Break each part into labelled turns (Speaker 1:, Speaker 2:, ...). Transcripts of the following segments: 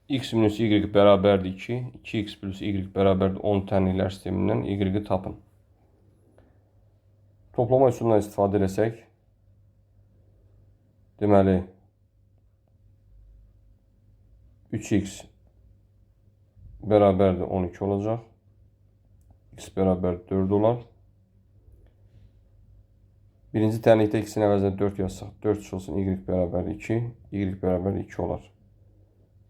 Speaker 1: X minus y beraberdir 2. 2x plus y beraberdir 10 tənliklər sistemindən y tapın. Toplama üsulundan istifadə etsək, deməli 3x bərabərdir 12 olacaq. X bərabər 4 olar. Birinci tənlikdə x-in əvəzinə 4 yazsaq, 4 olsun, y bərabərdir 2, y bərabərdir 2 olar.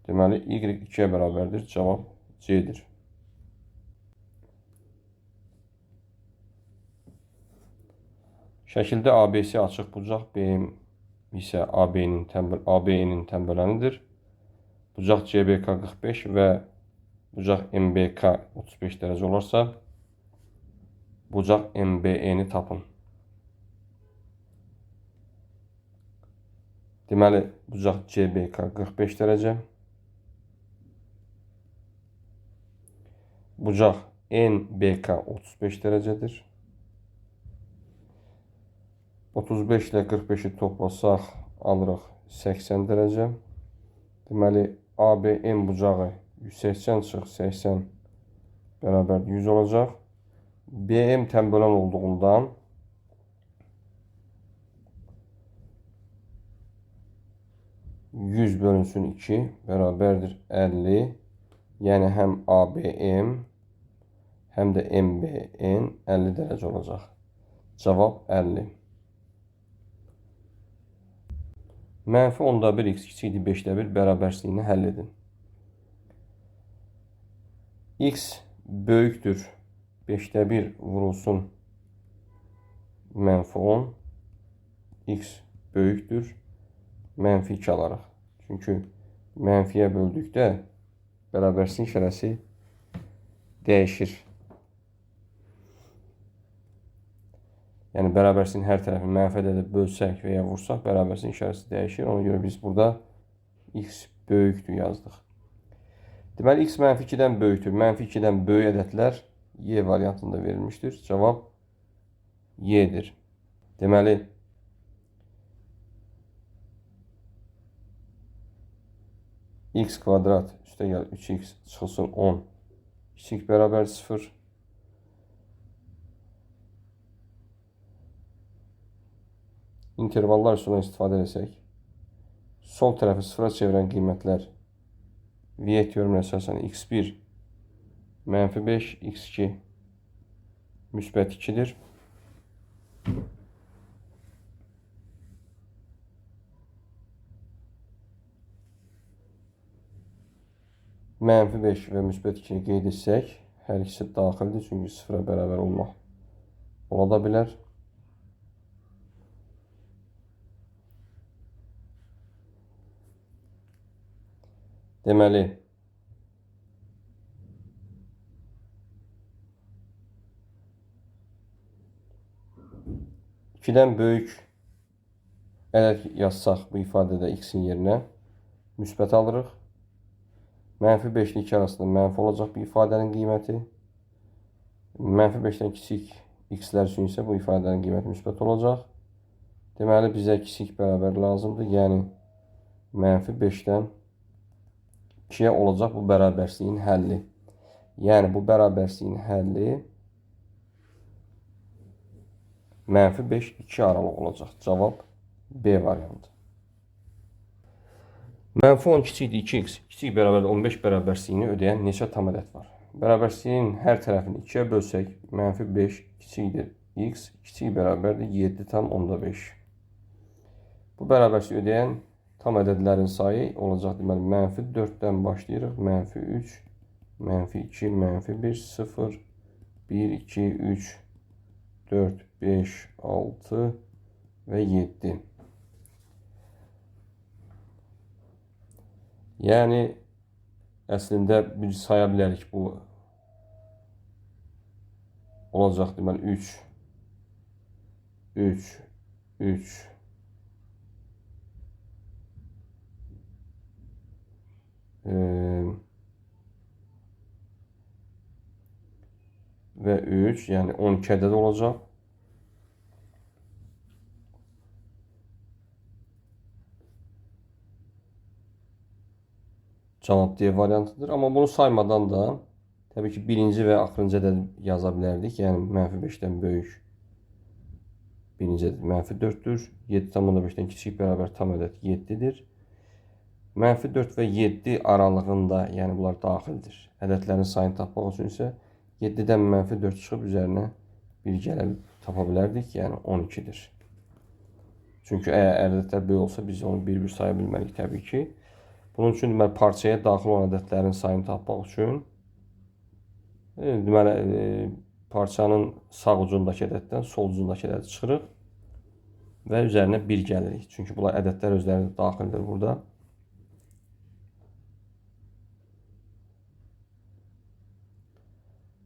Speaker 1: Deməli, y 2-yə bərabərdir. Cavab C-dir. Şəkildə ABC açıq bucaq, BM isə AB-nin tənbələnidir. Bucaq CBK 45 və bucaq MBK 35 dərəcə olarsa, bucaq MBE-ni tapın. Deməli, bucaq CBK 45 dərəcə. Bucaq NBK 35 dərəcədir. 35 ilə 45-i toplasaq, alırıq 80 dərəcə. Deməli, ABM bucağı 180 çıx 80 bərabər 100 olacaq. BM tənbələn olduğundan %100 bölünsün 2 bərabərdir 50. Yəni, həm ABM, həm də MBN 50 dərəcə olacaq. Cavab 50. Mənfi 10-da 1 x kiçikdir 5-də 1 bərabərsizliyini həll edin. X böyükdür 5-də 1 vurulsun mənfi 10. X böyükdür mənfi 2 alarıq. Çünki mənfiyə böldükdə bərabərsizlik işarəsi dəyişir. Yəni, bərabərsizliyin hər tərəfini mənfi ədədə bölsək və ya vursaq, bərabərsizliyin işarəsi dəyişir. Ona görə biz burada x böyükdür yazdıq. Deməli, x mənfi 2-dən böyükdür. Mənfi 2-dən böyük ədədlər Y variantında verilmişdir. Cavab Y-dir. Deməli, x kvadrat üstə gəl 3x çıxılsın 10. Kiçik bərabər 0. İntervallar üsulundan istifadə etsək, sol tərəfi sıfıra çevirən qiymətlər Viet teoreminə əsasən x1 mənfi 5, x2 müsbət 2-dir. Mənfi 5 və müsbət 2-ni qeyd etsək, hər ikisi daxildir, çünki sıfıra bərabər olmaq ola da bilər. Deməli, ikidən böyük ədəd yazsaq bu ifadədə x-in yerinə müsbət alırıq. Mənfi 5 ilə 2 arasında mənfi olacaq bu ifadənin qiyməti. Mənfi 5-dən kiçik x-lər üçün isə bu ifadənin qiyməti müsbət olacaq. Deməli, bizə kiçik bərabər lazımdır. Yəni, mənfi 5-dən 2-yə olacaq bu bərabərsizliyin həlli. Yəni, bu bərabərsizliyin həlli mənfi 5, 2 aralıq olacaq. Cavab B variantı. Mənfi 10 kiçikdir 2x, kiçik bərabərdir 15 bərabərsizliyini ödəyən neçə tam ədəd var? Bərabərsizliyin hər tərəfini 2-yə bölsək, mənfi 5 kiçikdir x, kiçik bərabərdir 7 tam 10-5. Bu bərabərsizliyi ödəyən tam ədədlərin sayı olacaq. Deməli, mənfi 4-dən başlayırıq. Mənfi 3, mənfi 2, mənfi 1, 0, 1, 2, 3, 4, 5, 6 və 7. Yəni, əslində bir saya bilərik bu olacaq. Deməli, 3, 3, 3, və 3, yəni 12 ədəd olacaq. Cavab D variantıdır. Amma bunu saymadan da təbii ki birinci və axırıncı ədəd yaza bilərdik. Yəni -5-dən böyük birinci ədəd -4-dür. 7,5-dən kiçik bərabər tam ədəd 7-dir. -4 və 7 aralığında, yəni bunlar daxildir. Ədədlərin sayını tapmaq üçün isə 7-dən -4 çıxıb üzərinə 1 gələ tapa bilərdik. Yəni 12-dir. Çünki əgər ədədlər böyük olsa biz onu bir-bir saya bilmərik təbii ki. Bunun üçün deməli parçaya daxil olan ədədlərin sayını tapmaq üçün deməli parçanın sağ ucundakı ədəddən sol ucundakı ədədi çıxırıq və üzərinə 1 gəlirik. Çünki bunlar ədədlər özləri daxildir burada.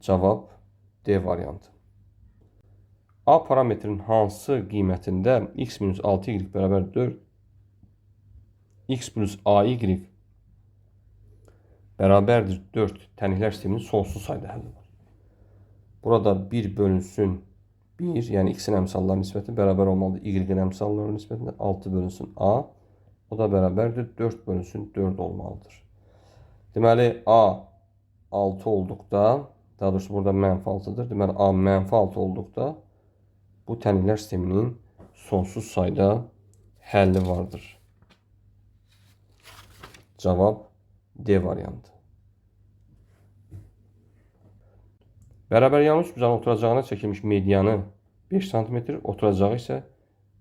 Speaker 1: Cavab D variantı. A parametrin hansı qiymətində x minus 6y bərabər 4 x plus ay bərabərdir 4 tənliklər sisteminin sonsuz sayda həlli var. Burada 1 bölünsün 1, yəni x-in əmsalları nisbəti bərabər olmalıdır y-in əmsalları nisbətində 6 bölünsün a, o da bərabərdir 4 bölünsün 4 olmalıdır. Deməli a 6 olduqda, daha doğrusu burada -6-dır. Deməli a -6 olduqda bu tənliklər sisteminin sonsuz sayda həlli vardır. Cavab D variantı. Bərabər yanı üçbucağın oturacağına çəkilmiş medianı 5 cm, oturacağı isə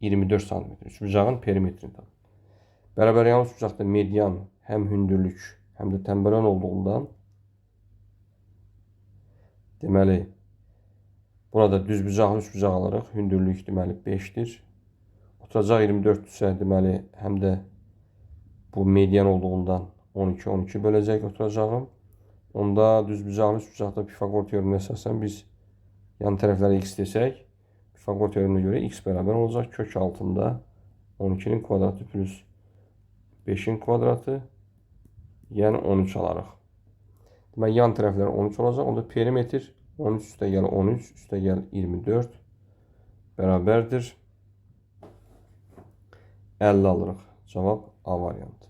Speaker 1: 24 cm. Üçbucağın perimetrini tapın. Bərabər yanı üçbucaqda median həm hündürlük, həm də təmbəran olduğundan deməli burada düzbucaqlı üçbucaq alırıq. Hündürlük deməli 5-dir. Oturacaq 24-dürsə deməli həm də bu median olduğundan 12 böləcək oturacağım. Onda düzbucaqlı üçbucaqda Pifaqor teoreminə əsasən biz yan tərəflərə x desək, Pifaqor teoreminə görə x bərabər olacaq kök altında 12-nin kvadratı plus 5-in kvadratı, yəni 13 alarıq. Deməli yan tərəflər 13 olacaq. Onda perimetr 13 üstəgəl 13 üstəgəl 24 bərabərdir 50 alırıq. Cavab A variantı.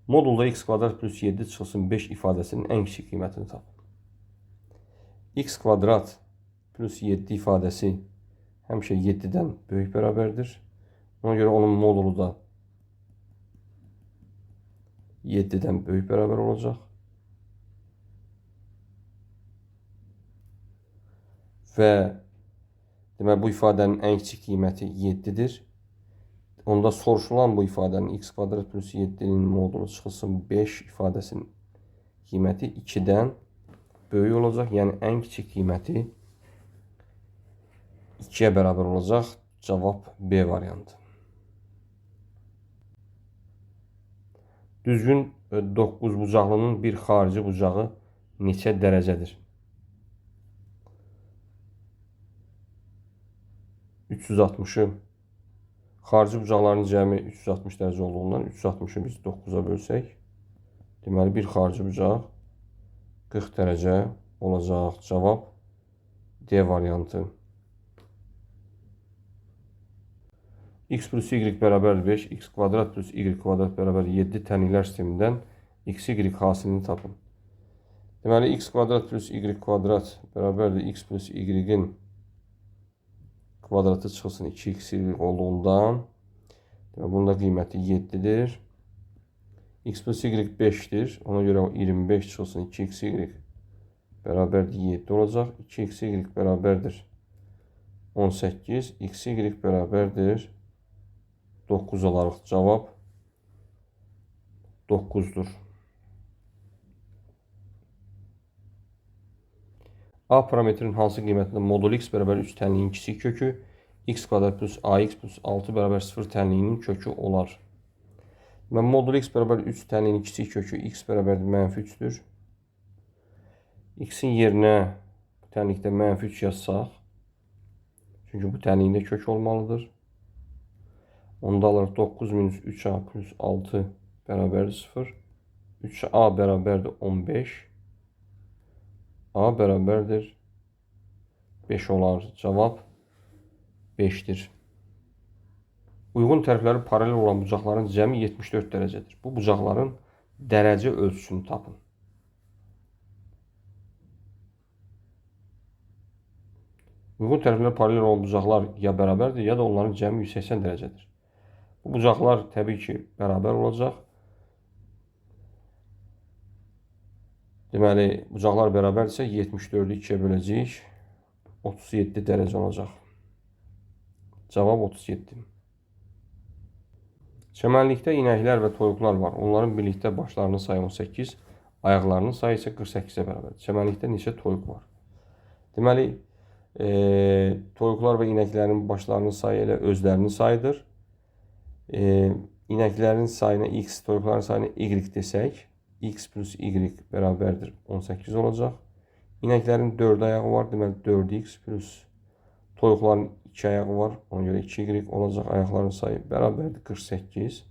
Speaker 1: Modulda x kvadrat plus 7 çıxılsın 5 ifadəsinin ən kiçik qiymətini tapın. X kvadrat plus 7 ifadəsi həmişə 7-dən böyük bərabərdir. Ona görə onun modulu da 7-dən böyük bərabər olacaq. Və deməli bu ifadənin ən kiçik qiyməti 7-dir. Onda soruşulan bu ifadənin x kvadrat plus 7-nin modulu çıxılsın 5 ifadəsinin qiyməti 2-dən böyük olacaq. Yəni ən kiçik qiyməti 2-yə bərabər olacaq. Cavab B variantı. Düzgün 9bucaqlının bir xarici bucağı neçə dərəcədir? 360-ı xarici bucaqların cəmi 360 dərəcə olduğundan 360-ı biz 9-a bölsək, deməli bir xarici bucaq 40 dərəcə olacaq. Cavab D variantı. X plus y bərabər 5, x kvadrat plus y kvadrat bərabər 7 tənliklər sistemindən x, y hasilini tapın. Deməli x kvadrat plus y kvadrat bərabərdir x plus y-in kvadratı çıxılsın 2x olduğundan bunun da qiyməti 7-dir. X plus y 5-dir. Ona görə 25 çıxılsın 2xy bərabərdir 7 olacaq. 2xy bərabərdir 18. Xy bərabərdir 9 olaraq. Cavab 9-dur. A parametrinin hansı qiymətində modul x bərabər 3 tənliyin kiçik kökü x kvadrat plus ax plus 6 bərabər 0 tənliyinin kökü olar. Mən modul x bərabər 3 tənliyinin kiçik kökü x bərabərdir -3-dür. X-in yerinə bu tənlikdə -3 yazsaq, çünki bu tənliyində kök olmalıdır. Onda alırıq 9 minus 3a plus 6 bərabərdir 0. 3a bərabərdir 15. A bərabərdir 5 olar. Cavab 5-dir. Uyğun tərəfləri paralel olan bucaqların cəmi 74 dərəcədir. Bu bucaqların dərəcə ölçüsünü tapın. Uyğun tərəfləri paralel olan bucaqlar ya bərabərdir, ya da onların cəmi 180 dərəcədir. Bu bucaqlar təbii ki, bərabər olacaq. Deməli, bucaqlar bərabərdirsə 74-ü 2-yə böləcəyik. 37 dərəcə olacaq. Cavab 37. Çəmənlikdə inəklər və toyuqlar var. Onların birlikdə başlarının sayı 18, ayaqlarının sayı isə 48-ə bərabərdir. Çəmənlikdə neçə toyuq var? Deməli, toyuqlar və inəklərin başlarının sayı elə özlərinin sayıdır. İnəklərin sayına x, toyuqların sayına y desək, x plus y bərabərdir 18 olacaq. İnəklərin 4 ayağı var, deməli 4x plus toyuqların 2 ayağı var, ona görə 2y olacaq. Ayaqların sayı bərabərdir 48.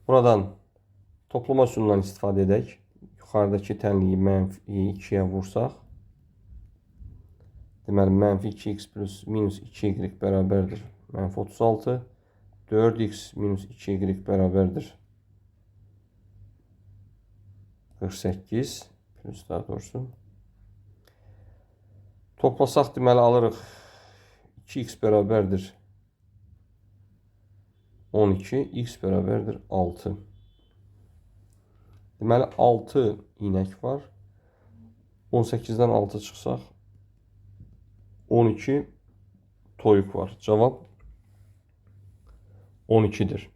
Speaker 1: Buradan toplama üsulundan istifadə edək. Yuxarıdakı tənliyi -2-yə vursaq, deməli -2x plus -2y bərabərdir -36. 4x minus 2y bərabərdir 48 plus daha doğrusu. Toplasaq deməli alırıq 2x bərabərdir 12, x bərabərdir 6. Deməli 6 inək var. 18-dən 6 çıxsaq 12 toyuq var. Cavab 12-dir.